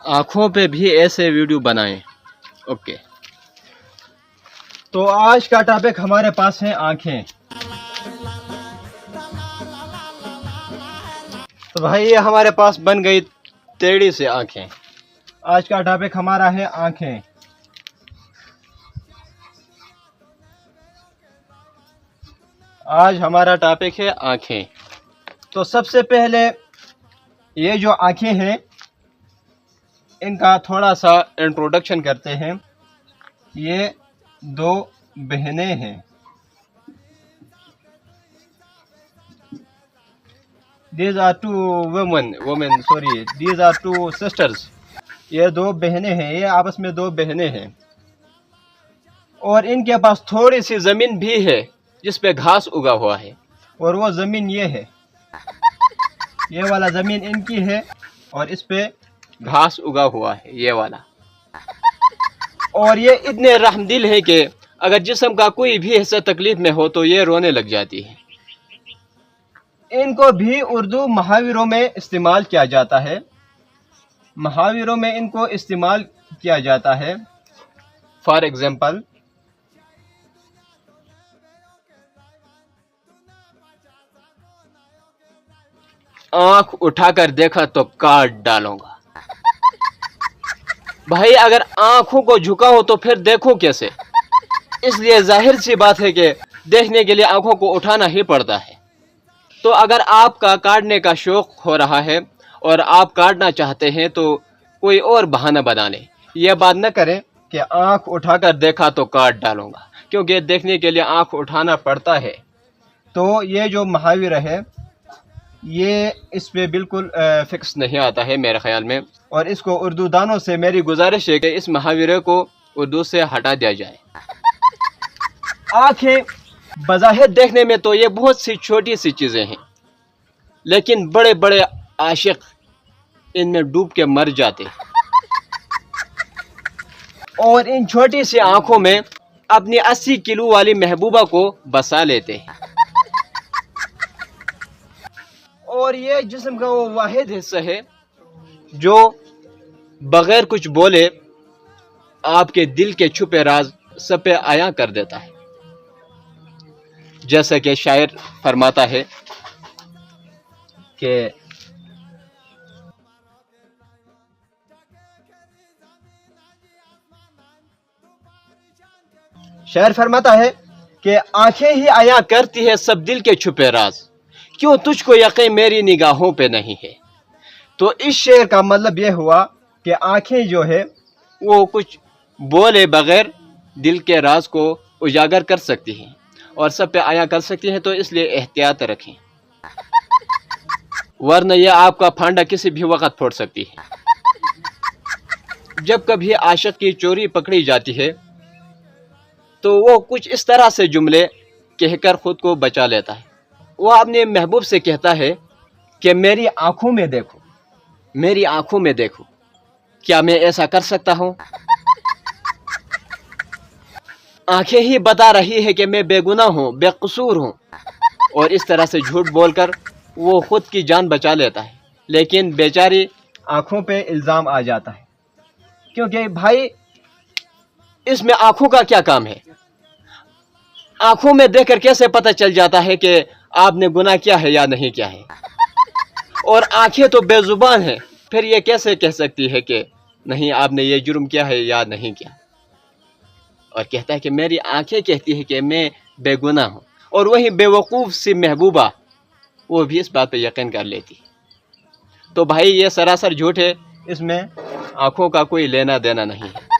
आँखों पे भी ऐसे वीडियो बनाएं। ओके, तो आज का टॉपिक हमारे पास है आँखें। तो भाई ये हमारे पास बन गई टेढ़ी से आँखें। आज का टॉपिक हमारा है आँखें। आज हमारा टॉपिक है आँखें। तो सबसे पहले ये जो आँखें हैं इनका थोड़ा सा इंट्रोडक्शन करते हैं। ये दो बहनें हैं। These are two women, sorry, these are two sisters. ये दो बहनें हैं, ये आपस में दो बहनें हैं। और इनके पास थोड़ी सी जमीन भी है जिस पे घास उगा हुआ है, और वो जमीन ये है, ये वाला जमीन इनकी है और इस पे घास उगा हुआ है ये वाला। और ये इतने रहमदिल है कि अगर जिस्म का कोई भी हिस्सा तकलीफ में हो तो ये रोने लग जाती है। इनको भी उर्दू मुहावरों में इस्तेमाल किया जाता है। मुहावरों में इनको इस्तेमाल किया जाता है। फॉर एग्जाम्पल, आंख उठाकर देखा तो काट डालूंगा। भाई अगर आंखों को झुका हो तो फिर देखो कैसे। इसलिए जाहिर सी बात है कि देखने के लिए आंखों को उठाना ही पड़ता है। तो अगर आपका काटने का शौक हो रहा है और आप काटना चाहते हैं तो कोई और बहाना बना लें। यह बात न करें कि आंख उठाकर देखा तो काट डालूंगा, क्योंकि देखने के लिए आंख उठाना पड़ता है। तो ये जो मुहावरा है ये इस पे बिल्कुल फिक्स नहीं आता है मेरे ख्याल में, और इसको उर्दू दानों से मेरी गुजारिश है कि इस मुहावरे को उर्दू से हटा दिया जाए। आंखें बज़ाहिर देखने में तो ये बहुत सी छोटी सी चीज़ें हैं, लेकिन बड़े बड़े आशिक इनमें डूब के मर जाते और इन छोटी सी आंखों में अपनी 80 किलो वाली महबूबा को बसा लेते हैं। और ये जिस्म का वो वाहिद हिस्सा है जो बगैर कुछ बोले आपके दिल के छुपे राज सब पे आया कर देता है। जैसा कि शायर फरमाता है कि आंखें ही आया करती है सब दिल के छुपे राज, क्यों तुझको यकीन मेरी निगाहों पे नहीं है। तो इस शेर का मतलब ये हुआ कि आंखें जो है वो कुछ बोले बगैर दिल के राज को उजागर कर सकती हैं और सब पे आया कर सकती हैं। तो इसलिए एहतियात रखें, वरना यह आपका फांडा किसी भी वक्त फोड़ सकती है। जब कभी आशिक की चोरी पकड़ी जाती है तो वो कुछ इस तरह से जुमले कहकर खुद को बचा लेता है। वो अपने महबूब से कहता है कि मेरी आंखों में देखो, मेरी आंखों में देखो, क्या मैं ऐसा कर सकता हूँ? आंखें ही बता रही है कि मैं बेगुनाह हूँ, बेकसूर हूँ। और इस तरह से झूठ बोलकर वो खुद की जान बचा लेता है, लेकिन बेचारी आंखों पे इल्ज़ाम आ जाता है। क्योंकि भाई इसमें आंखों का क्या काम है? आंखों में देखकर कैसे पता चल जाता है कि आपने गुनाह किया है या नहीं किया है? और आंखें तो बेजुबान हैं, फिर ये कैसे कह सकती है कि नहीं आपने ये जुर्म किया है या नहीं किया? और कहता है कि मेरी आंखें कहती है कि मैं बेगुनाह हूँ, और वही बेवकूफ़ सी महबूबा वो भी इस बात पे यकीन कर लेती। तो भाई ये सरासर झूठ है, इसमें आंखों का कोई लेना देना नहीं है।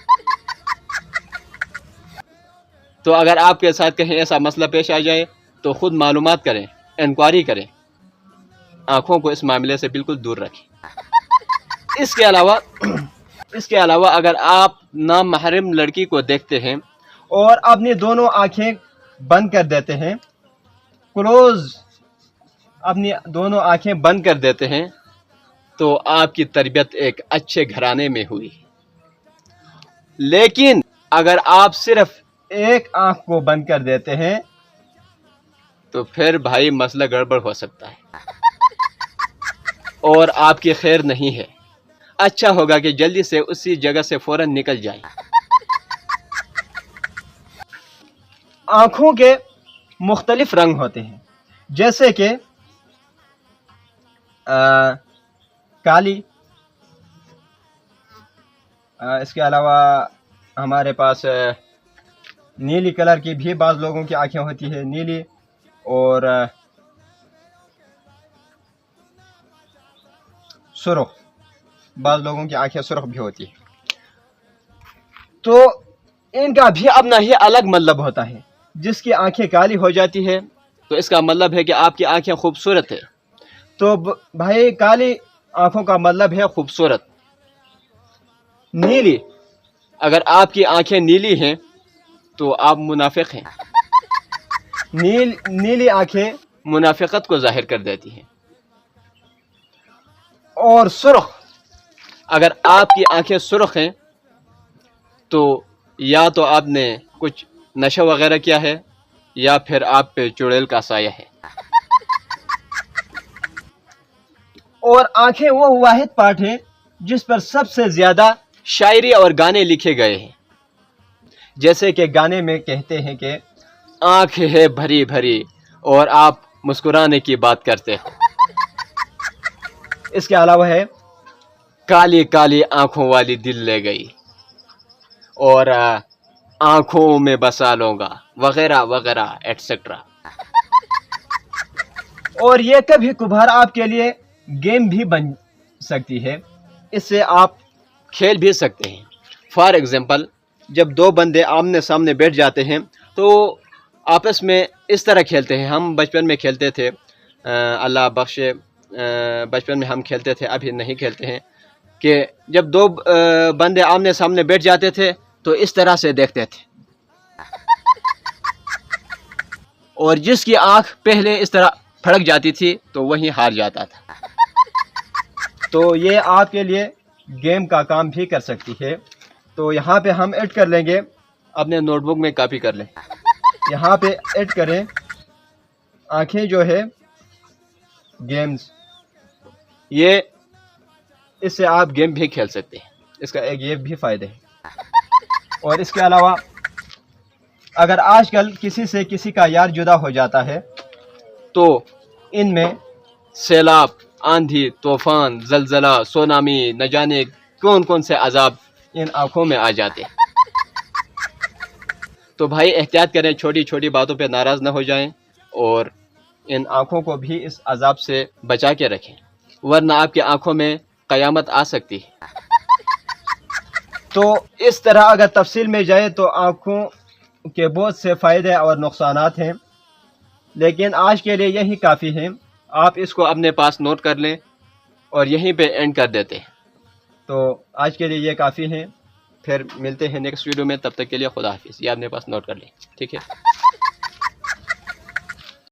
तो अगर आपके साथ कहीं ऐसा मसला पेश आ जाए तो खुद मालूमात करें, इंक्वायरी करें, आंखों को इस मामले से बिल्कुल दूर रखें। इसके अलावा अगर आप नामहरम लड़की को देखते हैं और अपनी दोनों आंखें बंद कर देते हैं, अपनी दोनों आंखें बंद कर देते हैं, तो आपकी तरबियत एक अच्छे घराने में हुई। लेकिन अगर आप सिर्फ एक आंख को बंद कर देते हैं तो फिर भाई मसला गड़बड़ हो सकता है और आपकी खैर नहीं है। اچھا ہوگا کہ جلدی سے اسی جگہ سے فوراً نکل جائیں۔ آنکھوں کے مختلف رنگ ہوتے ہیں، جیسے کہ کالی، اس کے علاوہ ہمارے پاس نیلی کلر کی بھی بعض لوگوں کی آنکھیں ہوتی ہے، نیلی، اور سرخ، بعض لوگوں کی آنکھیں سرخ بھی ہوتی ہے۔ تو ان کا بھی اپنا ہی الگ مطلب ہوتا ہے۔ جس کی آنکھیں کالی ہو جاتی ہے تو اس کا مطلب ہے کہ آپ کی آنکھیں خوبصورت ہے۔ تو بھائی کالی آنکھوں کا مطلب ہے خوبصورت۔ نیلی، اگر آپ کی آنکھیں نیلی ہیں تو آپ منافق ہیں۔ نیلی آنکھیں منافقت کو ظاہر کر دیتی ہیں۔ اور سرخ، اگر آپ کی آنکھیں سرخ ہیں تو یا تو آپ نے کچھ نشہ وغیرہ کیا ہے یا پھر آپ پہ چڑیل کا سایہ ہے۔ اور آنکھیں وہ واحد پارٹ ہیں جس پر سب سے زیادہ شاعری اور گانے لکھے گئے ہیں، جیسے کہ گانے میں کہتے ہیں کہ آنکھ ہے بھری بھری اور آپ مسکرانے کی بات کرتے ہو۔ اس کے علاوہ ہے کالی کالی آنکھوں والی دل لے گئی اور آنکھوں میں بسا لوں گا، وغیرہ وغیرہ ایٹسٹرا۔ اور یہ کبھی کبھار آپ کے لیے گیم بھی بن سکتی ہے، اس سے آپ کھیل بھی سکتے ہیں۔ فار ایگزامپل، جب دو بندے آمنے سامنے بیٹھ جاتے ہیں تو آپس میں اس طرح کھیلتے ہیں۔ ہم بچپن میں کھیلتے تھے، اللہ بخشے، بچپن میں ہم کھیلتے تھے، ابھی نہیں کھیلتے ہیں، کہ جب دو بندے آمنے سامنے بیٹھ جاتے تھے تو اس طرح سے دیکھتے تھے، اور جس کی آنکھ پہلے اس طرح پھڑک جاتی تھی تو وہی ہار جاتا تھا۔ تو یہ آپ کے لیے گیم کا کام بھی کر سکتی ہے۔ تو یہاں پہ ہم ایڈ کر لیں گے، اپنے نوٹ بک میں کاپی کر لیں۔ یہاں پہ ایڈ کریں آنکھیں جو ہے گیمز، یہ اس سے آپ گیم بھی کھیل سکتے ہیں۔ اس کا ایک یہ بھی فائدہ ہے۔ اور اس کے علاوہ اگر آج کل کسی سے کسی کا یار جدا ہو جاتا ہے تو ان میں سیلاب، آندھی، طوفان، زلزلہ، سونامی، نہ جانے کون کون سے عذاب ان آنکھوں میں آ جاتے ہیں۔ تو بھائی احتیاط کریں، چھوٹی چھوٹی باتوں پہ ناراض نہ ہو جائیں اور ان آنکھوں کو بھی اس عذاب سے بچا کے رکھیں، ورنہ آپ کی آنکھوں میں قیامت آ سکتی ہے۔ تو اس طرح اگر تفصیل میں جائے تو آنکھوں کے بہت سے فائدے اور نقصانات ہیں، لیکن آج کے لیے یہی کافی ہیں۔ آپ اس کو اپنے پاس نوٹ کر لیں اور یہیں پہ اینڈ کر دیتے ہیں۔ تو آج کے لیے یہ کافی ہیں، پھر ملتے ہیں نیکسٹ ویڈیو میں، تب تک کے لیے خدا حافظ۔ یہ اپنے پاس نوٹ کر لیں، ٹھیک ہے۔